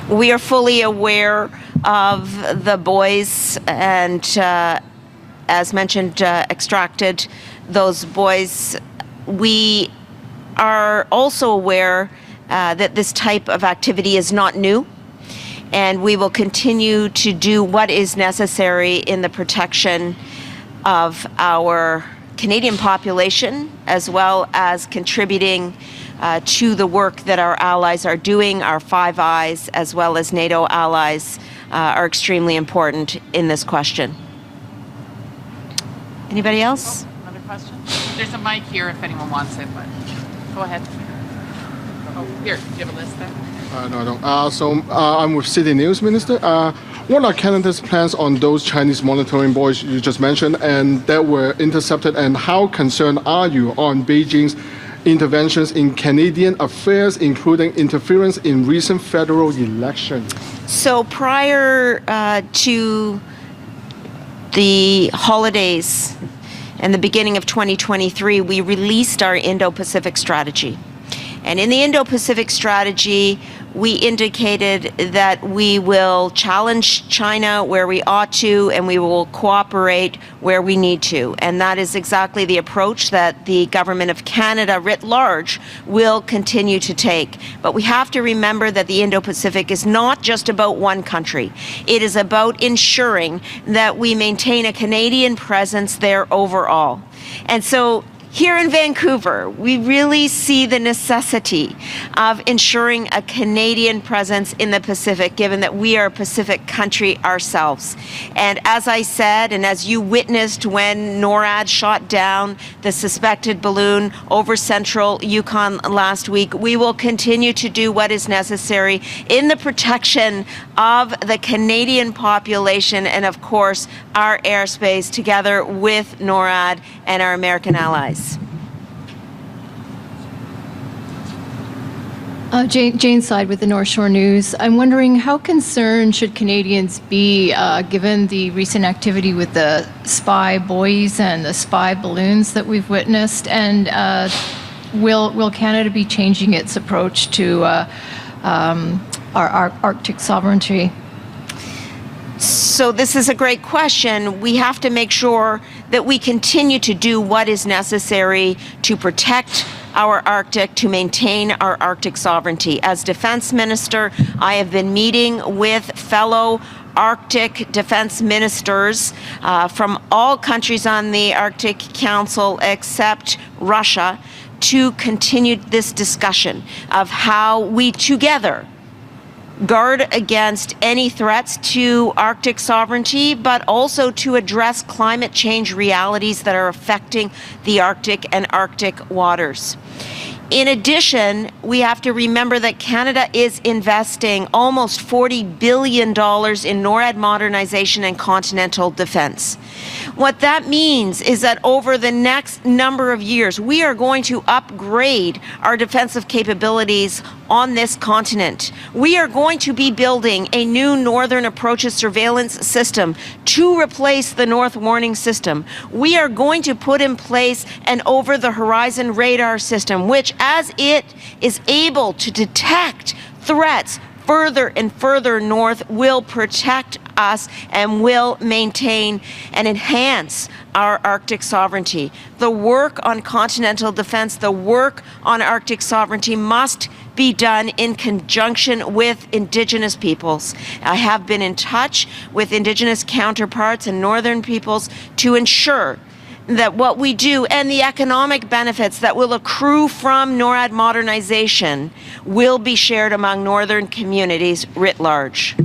We are fully aware of the buoys and, as mentioned, extracted those buoys. We are also aware that this type of activity is not new, and we will continue to do what is necessary in the protection of our Canadian population, as well as contributing to the work that our allies are doing. Our Five Eyes, as well as NATO allies, are extremely important in this question. Anybody else? Oh, another question? There's a mic here if anyone wants it, but go ahead. Oh, here, do you have a list there? No, I don't. I'm with City News, Minister. What are Canada's plans on those Chinese monitoring buoys you just mentioned and that were intercepted, and how concerned are you on Beijing's interventions in Canadian affairs, including interference in recent federal elections? So prior to the holidays and the beginning of 2023, we released our Indo-Pacific strategy. And in the Indo-Pacific strategy, we indicated that we will challenge China where we ought to, and we will cooperate where we need to. And that is exactly the approach that the Government of Canada writ large will continue to take. But we have to remember that the Indo-Pacific is not just about one country. It is about ensuring that we maintain a Canadian presence there overall. And so here in Vancouver, we really see the necessity of ensuring a Canadian presence in the Pacific, given that we are a Pacific country ourselves. And as I said, and as you witnessed when NORAD shot down the suspected balloon over central Yukon last week, we will continue to do what is necessary in the protection of the Canadian population and, of course, our airspace, together with NORAD and our American allies. Jane Side with the North Shore News. I'm wondering, how concerned should Canadians be given the recent activity with the spy buoys and the spy balloons that we've witnessed? And will Canada be changing its approach to our Arctic sovereignty? So this is a great question. We have to make sure that we continue to do what is necessary to protect our Arctic, to maintain our Arctic sovereignty. As Defense Minister, I have been meeting with fellow Arctic defense ministers from all countries on the Arctic Council except Russia to continue this discussion of how we together guard against any threats to Arctic sovereignty, but also to address climate change realities that are affecting the Arctic and Arctic waters. In addition, we have to remember that Canada is investing almost $40 billion in NORAD modernization and continental defense. What that means is that over the next number of years, we are going to upgrade our defensive capabilities on this continent. We are going to be building a new Northern Approaches surveillance system to replace the North Warning System. We are going to put in place an over-the-horizon radar system, which, as it is able to detect threats further and further north, will protect us and will maintain and enhance our Arctic sovereignty. The work on continental defense, the work on Arctic sovereignty must be done in conjunction with Indigenous peoples. I have been in touch with Indigenous counterparts and Northern peoples to ensure that what we do and the economic benefits that will accrue from NORAD modernization will be shared among Northern communities writ large.